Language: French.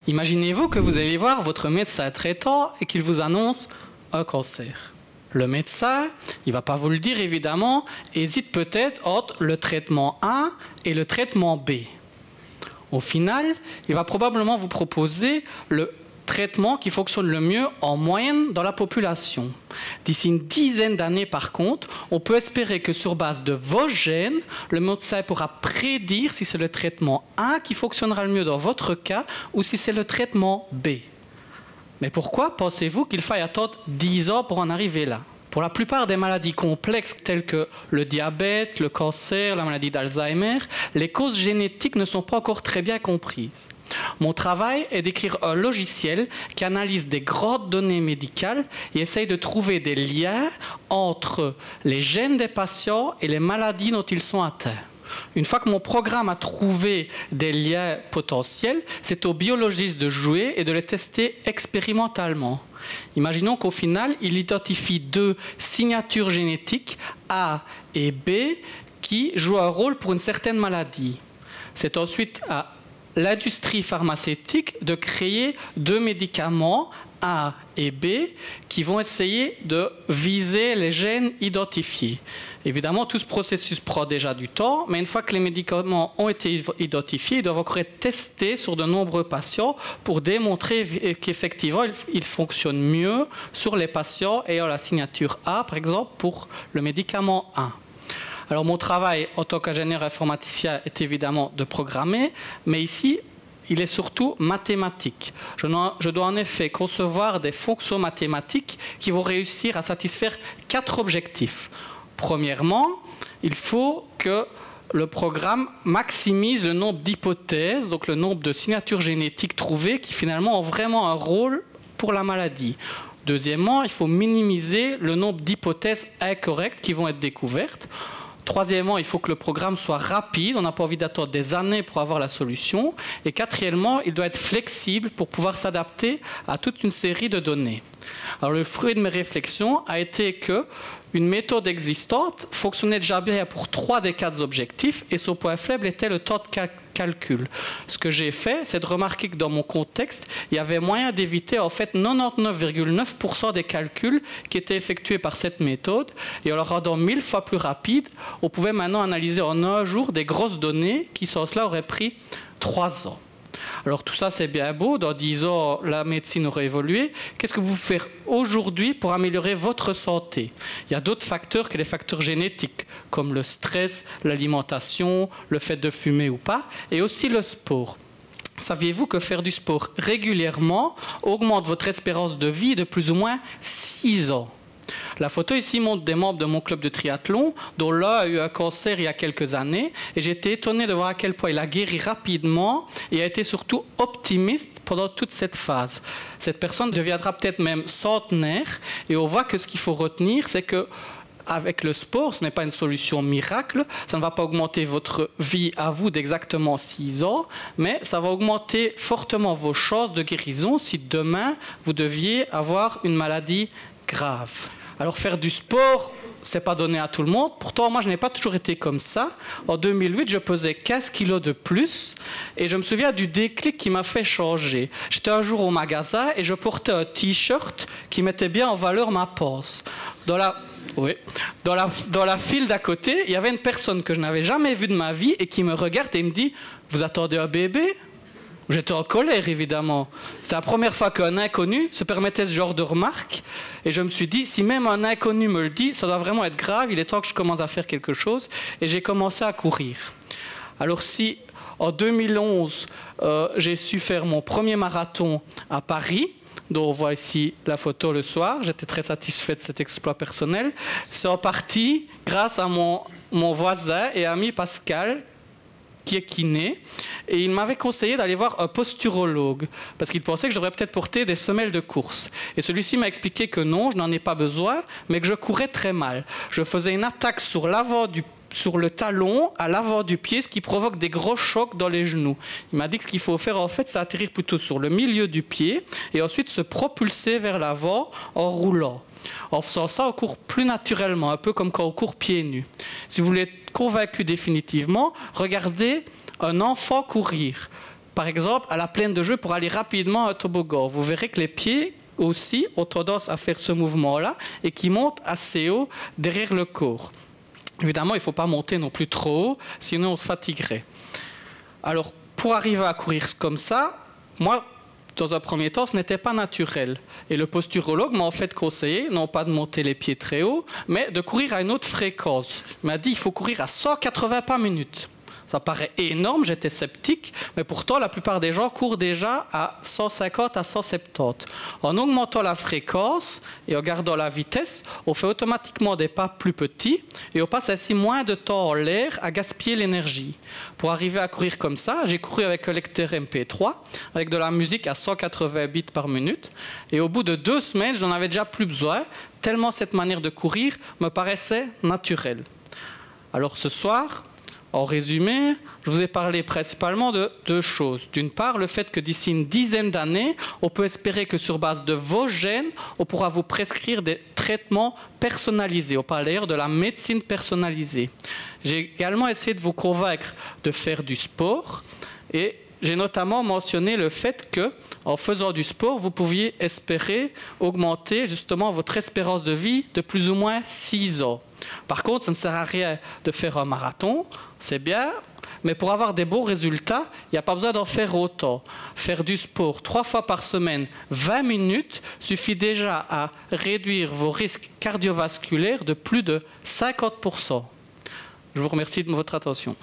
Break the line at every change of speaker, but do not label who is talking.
Imaginez-vous que vous allez voir votre médecin traitant et qu'il vous annonce un cancer. Le médecin, il ne va pas vous le dire évidemment, hésite peut-être entre le traitement A et le traitement B. Au final, il va probablement vous proposer le traitement qui fonctionne le mieux en moyenne dans la population. D'ici une dizaine d'années, par contre, on peut espérer que sur base de vos gènes, le médecin pourra prédire si c'est le traitement A qui fonctionnera le mieux dans votre cas ou si c'est le traitement B. Mais pourquoi pensez-vous qu'il faille attendre 10 ans pour en arriver là ? Pour la plupart des maladies complexes telles que le diabète, le cancer, la maladie d'Alzheimer, les causes génétiques ne sont pas encore très bien comprises. Mon travail est d'écrire un logiciel qui analyse des grandes données médicales et essaye de trouver des liens entre les gènes des patients et les maladies dont ils sont atteints. Une fois que mon programme a trouvé des liens potentiels, c'est aux biologistes de jouer et de les tester expérimentalement. Imaginons qu'au final, il identifie 2 signatures génétiques, A et B, qui jouent un rôle pour une certaine maladie. C'est ensuite à l'industrie pharmaceutique de créer 2 médicaments, A et B, qui vont essayer de viser les gènes identifiés. Évidemment, tout ce processus prend déjà du temps, mais une fois que les médicaments ont été identifiés, ils doivent encore être testés sur de nombreux patients pour démontrer qu'effectivement, ils fonctionnent mieux sur les patients ayant la signature A, par exemple, pour le médicament A. Alors, mon travail en tant qu'ingénieur informaticien est évidemment de programmer, mais ici, il est surtout mathématique. Je dois en effet concevoir des fonctions mathématiques qui vont réussir à satisfaire 4 objectifs. Premièrement, il faut que le programme maximise le nombre d'hypothèses, donc le nombre de signatures génétiques trouvées qui finalement ont vraiment un rôle pour la maladie. Deuxièmement, il faut minimiser le nombre d'hypothèses incorrectes qui vont être découvertes. Troisièmement, il faut que le programme soit rapide. On n'a pas envie d'attendre des années pour avoir la solution. Et quatrièmement, il doit être flexible pour pouvoir s'adapter à toute une série de données. Alors, le fruit de mes réflexions a été que une méthode existante fonctionnait déjà bien pour 3 des 4 objectifs et son point faible était le temps de calcul. Ce que j'ai fait, c'est de remarquer que dans mon contexte, il y avait moyen d'éviter en fait 99,9% des calculs qui étaient effectués par cette méthode et en le rendant 1000 fois plus rapide, on pouvait maintenant analyser en un jour des grosses données qui sans cela auraient pris 3 ans. Alors tout ça c'est bien beau, dans 10 ans la médecine aurait évolué. Qu'est-ce que vous pouvez faire aujourd'hui pour améliorer votre santé ? Il y a d'autres facteurs que les facteurs génétiques, comme le stress, l'alimentation, le fait de fumer ou pas, et aussi le sport. Saviez-vous que faire du sport régulièrement augmente votre espérance de vie de plus ou moins 6 ans ? La photo ici montre des membres de mon club de triathlon, dont l'un a eu un cancer il y a quelques années. Et j'ai été étonné de voir à quel point il a guéri rapidement et a été surtout optimiste pendant toute cette phase. Cette personne deviendra peut-être même centenaire. Et on voit que ce qu'il faut retenir, c'est que avec le sport, ce n'est pas une solution miracle. Ça ne va pas augmenter votre vie à vous d'exactement 6 ans, mais ça va augmenter fortement vos chances de guérison si demain, vous deviez avoir une maladie grave. Alors faire du sport, c'est pas donné à tout le monde. Pourtant, moi, je n'ai pas toujours été comme ça. En 2008, je pesais 15 kilos de plus et je me souviens du déclic qui m'a fait changer. J'étais un jour au magasin et je portais un t-shirt qui mettait bien en valeur ma panse. Dans la file d'à côté, il y avait une personne que je n'avais jamais vue de ma vie et qui me regarde et me dit « Vous attendez un bébé ?» J'étais en colère, évidemment. C'est la première fois qu'un inconnu se permettait ce genre de remarque. Et je me suis dit, si même un inconnu me le dit, ça doit vraiment être grave. Il est temps que je commence à faire quelque chose. Et j'ai commencé à courir. Alors si, en 2011, j'ai su faire mon premier marathon à Paris, dont on voit ici la photo le soir, j'étais très satisfait de cet exploit personnel, c'est en partie grâce à mon voisin et ami Pascal, qui est kiné, et il m'avait conseillé d'aller voir un posturologue, parce qu'il pensait que je devrais peut-être porter des semelles de course. Et celui-ci m'a expliqué que non, je n'en ai pas besoin, mais que je courais très mal. Je faisais une attaque sur le talon, à l'avant du pied, ce qui provoque des gros chocs dans les genoux. Il m'a dit que ce qu'il faut faire, en fait, c'est atterrir plutôt sur le milieu du pied, et ensuite se propulser vers l'avant en roulant. En faisant ça, on court plus naturellement, un peu comme quand on court pieds nus. Si vous voulez être convaincu définitivement, regardez un enfant courir. par exemple, à la plaine de jeu pour aller rapidement à un toboggan. Vous verrez que les pieds aussi ont tendance à faire ce mouvement-là et qui montent assez haut derrière le corps. Évidemment, il ne faut pas monter non plus trop haut, sinon on se fatiguerait. Alors, pour arriver à courir comme ça, moi, dans un premier temps, ce n'était pas naturel. Et le posturologue m'a en fait conseillé, non pas de monter les pieds très haut, mais de courir à une autre fréquence. Il m'a dit qu'il faut courir à 180 pas minutes. Ça paraît énorme, j'étais sceptique, mais pourtant la plupart des gens courent déjà à 150 à 170. En augmentant la fréquence et en gardant la vitesse, on fait automatiquement des pas plus petits et on passe ainsi moins de temps en l'air à gaspiller l'énergie. Pour arriver à courir comme ça, j'ai couru avec un lecteur MP3, avec de la musique à 180 bits par minute, et au bout de 2 semaines, je n'en avais déjà plus besoin, tellement cette manière de courir me paraissait naturelle. Alors ce soir, en résumé, je vous ai parlé principalement de 2 choses. D'une part, le fait que d'ici une dizaine d'années, on peut espérer que sur base de vos gènes, on pourra vous prescrire des traitements personnalisés. On parle d'ailleurs de la médecine personnalisée. J'ai également essayé de vous convaincre de faire du sport et j'ai notamment mentionné le fait que, en faisant du sport, vous pouviez espérer augmenter justement votre espérance de vie de plus ou moins 6 ans. Par contre, ça ne sert à rien de faire un marathon, c'est bien, mais pour avoir des bons résultats, il n'y a pas besoin d'en faire autant. Faire du sport 3 fois par semaine, 20 minutes, suffit déjà à réduire vos risques cardiovasculaires de plus de 50%. Je vous remercie de votre attention.